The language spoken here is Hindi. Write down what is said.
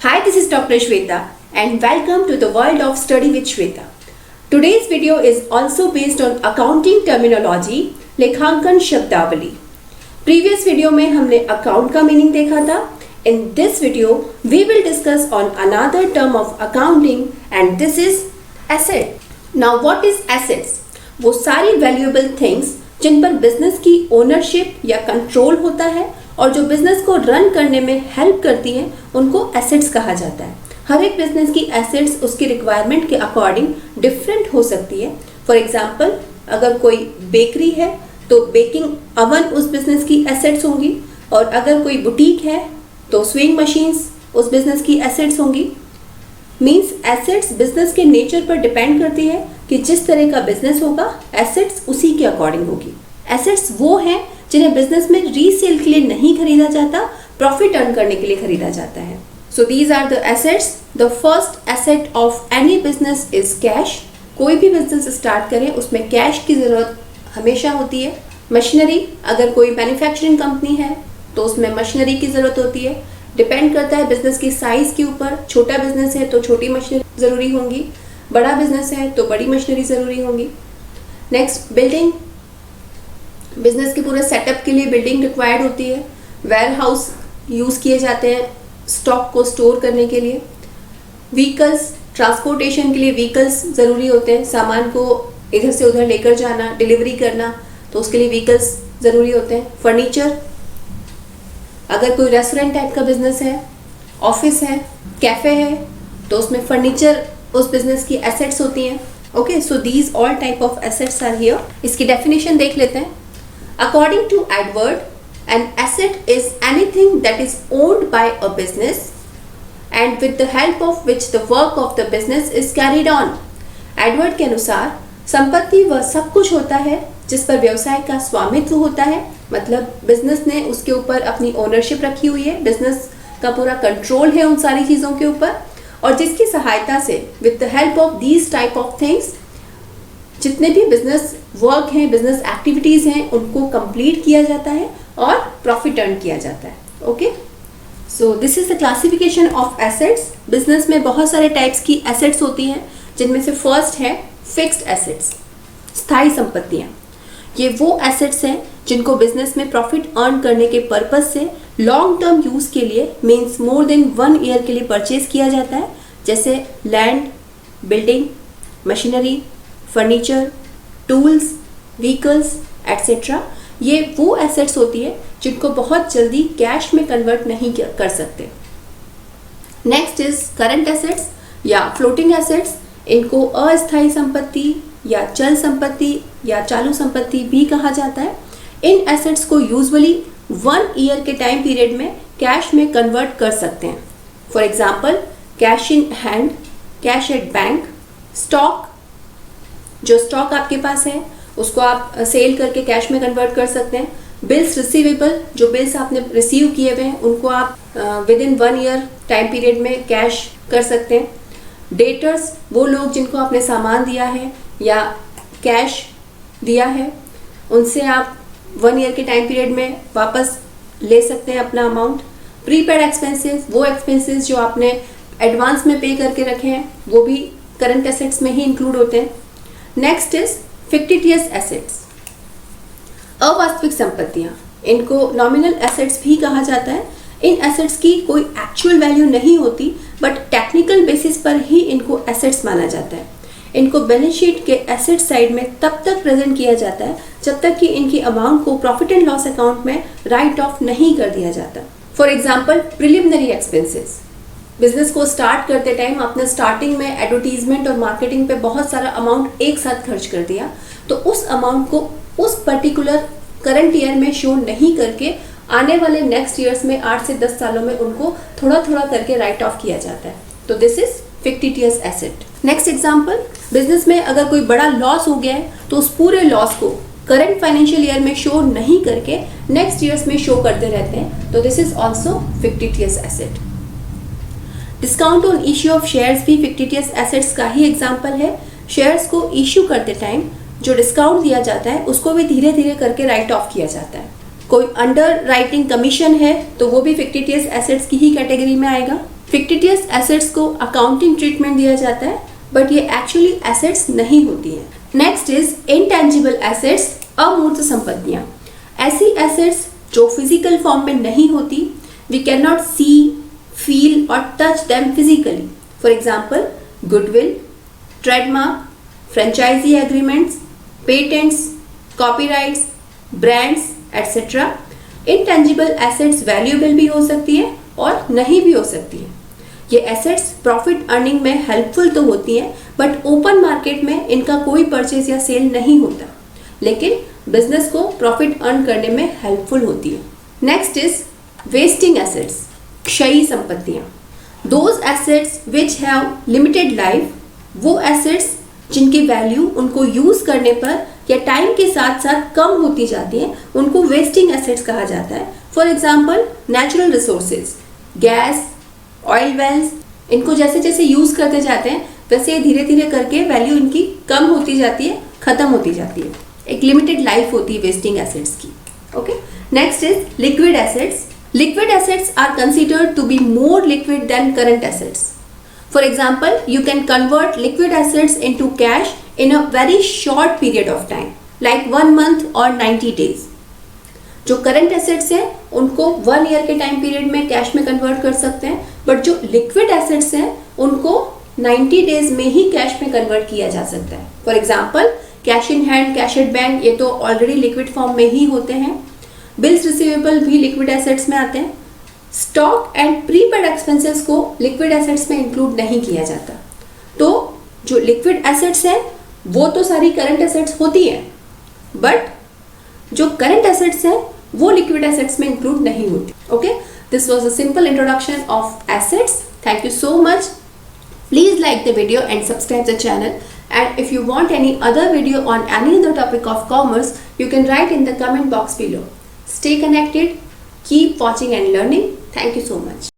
Hi, this is Dr. Shweta and welcome to the world of study with Shweta. Today's video is also based on accounting terminology, लेखांकन शब्दावली. Previous video में हमने account का meaning देखा था. In this video, we will discuss on another term of accounting and this is asset. Now what is assets? वो सारी valuable things जिन पर business की ownership या control होता है और जो बिजनेस को रन करने में हेल्प करती है उनको एसेट्स कहा जाता है. हर एक बिजनेस की एसेट्स उसकी रिक्वायरमेंट के अकॉर्डिंग डिफरेंट हो सकती है. फॉर एग्जांपल, अगर कोई बेकरी है तो बेकिंग अवन उस बिजनेस की एसेट्स होंगी और अगर कोई बुटीक है तो स्विंग मशीन्स उस बिजनेस की एसेट्स होंगी. मींस एसेट्स बिजनेस के नेचर पर डिपेंड करती है कि जिस तरह का बिजनेस होगा एसेट्स उसी के अकॉर्डिंग होगी. एसेट्स वो हैं जिन्हें बिजनेस में रीसेल के लिए नहीं खरीदा जाता, प्रॉफिट अर्न करने के लिए खरीदा जाता है. So these are the assets. The first asset of any business is cash. कोई भी बिजनेस स्टार्ट करें उसमें कैश की जरूरत हमेशा होती है. मशीनरी, अगर कोई मैन्युफैक्चरिंग कंपनी है तो उसमें मशीनरी की जरूरत होती है. डिपेंड करता है बिजनेस की साइज के ऊपर. छोटा बिजनेस है तो छोटी मशीनरी जरूरी होंगी, बड़ा बिजनेस है तो बड़ी मशीनरी जरूरी होंगी. Next, building. बिजनेस के पूरे सेटअप के लिए बिल्डिंग रिक्वायर्ड होती है. वेयर हाउस यूज़ किए जाते हैं स्टॉक को स्टोर करने के लिए. व्हीकल्स, ट्रांसपोर्टेशन के लिए व्हीकल्स ज़रूरी होते हैं. सामान को इधर से उधर लेकर जाना, डिलीवरी करना, तो उसके लिए व्हीकल्स ज़रूरी होते हैं. फर्नीचर, अगर कोई रेस्टोरेंट टाइप का बिजनेस है, ऑफिस है, कैफ़े है, तो उसमें फर्नीचर उस बिजनेस की एसेट्स होती हैं. Okay, so these all type of assets are here. इसकी डेफिनेशन देख लेते हैं. According to Edward, an asset is anything that is owned by a business and with the help of which the work of the business is carried on. Edward के अनुसार संपत्ति वह सब कुछ होता है जिस पर व्यवसाय का स्वामित्व होता है. मतलब बिजनेस ने उसके ऊपर अपनी ओनरशिप रखी हुई है, बिजनेस का पूरा कंट्रोल है उन सारी चीज़ों के ऊपर, और जिसकी सहायता से with the help of these type of things जितने भी बिजनेस वर्क हैं, बिजनेस एक्टिविटीज़ हैं, उनको कंप्लीट किया जाता है और प्रॉफिट अर्न किया जाता है. Okay, so this is the classification of assets. Business में बहुत सारे टाइप्स की एसेट्स होती हैं जिनमें से फर्स्ट है फिक्स्ड एसेट्स, स्थायी संपत्तियाँ. ये वो एसेट्स हैं जिनको बिजनेस में प्रॉफिट अर्न करने के पर्पज से लॉन्ग टर्म यूज़ के लिए मीन्स मोर देन 1 ईयर के लिए परचेज किया जाता है. जैसे land, building, machinery, furniture, tools, vehicles etcetera. ये वो एसेट्स होती है जिनको बहुत जल्दी कैश में कन्वर्ट नहीं कर सकते. नेक्स्ट इज करंट एसेट्स या फ्लोटिंग एसेट्स. इनको अस्थायी संपत्ति या चल संपत्ति या चालू संपत्ति भी कहा जाता है. इन एसेट्स को यूजुअली 1 ईयर के टाइम पीरियड में कैश में कन्वर्ट कर सकते हैं. For example, cash in hand, cash at bank, stock. जो स्टॉक आपके पास है उसको आप सेल करके कैश में कन्वर्ट कर सकते हैं. बिल्स रिसीवेबल, जो बिल्स आपने रिसीव किए हुए हैं उनको आप with in 1 year time period में कैश कर सकते हैं. डेटर्स, वो लोग जिनको आपने सामान दिया है या कैश दिया है, उनसे आप 1 ईयर के टाइम पीरियड में वापस ले सकते हैं अपना अमाउंट. प्रीपेड एक्सपेंसेस, वो एक्सपेंसेस जो आपने एडवांस में पे करके रखे हैं वो भी करंट एसेट्स में ही इंक्लूड होते हैं. नेक्स्ट इज फिक्टिटियस एसेट्स, अवास्तविक संपत्तियां. इनको नॉमिनल एसेट्स भी कहा जाता है. इन एसेट्स की कोई एक्चुअल वैल्यू नहीं होती बट टेक्निकल बेसिस पर ही इनको एसेट्स माना जाता है. इनको बैलेंस शीट के एसेट साइड में तब तक प्रेजेंट किया जाता है जब तक कि इनकी अमाउंट को प्रॉफिट एंड लॉस अकाउंट में राइट ऑफ नहीं कर दिया जाता. For example, preliminary expenses. Business को स्टार्ट करते टाइम आपने स्टार्टिंग में एडवर्टीजमेंट और मार्केटिंग पे बहुत सारा अमाउंट एक साथ खर्च कर दिया, तो उस अमाउंट को उस पर्टिकुलर करंट ईयर में शो नहीं करके आने वाले नेक्स्ट ईयर्स में 8 से 10 सालों में उनको थोड़ा थोड़ा करके राइट ऑफ किया जाता है. तो this is fictitious asset. Next example, business में अगर कोई बड़ा लॉस हो गया है तो उस पूरे लॉस को करंट फाइनेंशियल ईयर में शो नहीं करके नेक्स्ट ईयर्स में शो करते रहते हैं. तो this is also fictitious asset. Discount on issue of shares भी फिक्टिटियस एसेट्स का ही एग्जाम्पल है. शेयर्स को इश्यू करते टाइम जो डिस्काउंट दिया जाता है उसको भी धीरे धीरे करके राइट ऑफ किया जाता है. कोई अंडर राइटिंग कमीशन है तो वो भी फिक्टिटियस एसेट्स की ही कैटेगरी में आएगा. फिक्टिटियस एसेट्स को अकाउंटिंग ट्रीटमेंट दिया जाता है, बट ये एक्चुअली एसेट्स नहीं होती हैं। नेक्स्ट इज इंटेंजिबल एसेट्स, अमूर्त संपत्तियां। ऐसी एसेट्स जो फिजिकल फॉर्म में नहीं होती, we can not see, feel और touch them physically. For example goodwill, trademark, franchise agreements, patents, copyrights, brands etcetera. Intangible assets valuable भी हो सकती है और नहीं भी हो सकती है। ये एसेट्स प्रॉफिट अर्निंग में हेल्पफुल तो होती हैं, बट ओपन मार्केट में इनका कोई परचेज या सेल नहीं होता, लेकिन बिजनेस को प्रॉफिट अर्न करने में हेल्पफुल होती है। नेक्स्ट इज वेस्टिंग एसेट्स, क्षयी संपत्तियां। Those assets which have limited life, वो एसेट्स जिनकी वैल्यू उनको यूज करने पर या टाइम के साथ साथ कम होती जाती है, उनको वेस्टिंग एसेट्स कहा जाता है। For example natural resources, gas, oil wells, इनको जैसे जैसे यूज करते जाते हैं वैसे धीरे धीरे करके वैल्यू इनकी कम होती जाती है, खत्म होती जाती है। एक लिमिटेड लाइफ होती है वेस्टिंग एसेट्स की। Okay, next is liquid assets. Liquid assets are considered to be more liquid than current assets. For example, you can convert liquid assets into cash in a very short period of time, like 1 month or 90 days. जो करंट एसेट्स हैं उनको 1 ईयर के टाइम पीरियड में कैश में कन्वर्ट कर सकते हैं, बट जो लिक्विड एसेट्स हैं उनको 90 डेज में ही कैश में कन्वर्ट किया जा सकता है। For example cash in hand, cash at bank, ये तो ऑलरेडी लिक्विड फॉर्म में ही होते हैं। बिल्स रिसीवेबल भी लिक्विड एसेट्स में आते हैं। स्टॉक एंड प्रीपेड एक्सपेंसेस को लिक्विड एसेट्स में इंक्लूड नहीं किया जाता। तो जो लिक्विड एसेट्स हैं वो तो सारी करंट एसेट्स होती हैं, बट जो करंट एसेट्स हैं वो लिक्विड एसेट्स में इंक्लूड नहीं होती। Okay, this was a simple introduction of assets. Thank you so much. Please like the video and subscribe the channel. And if you want any other video on any other topic of commerce, you can write in the comment box below. Stay connected, keep watching and learning. Thank you so much.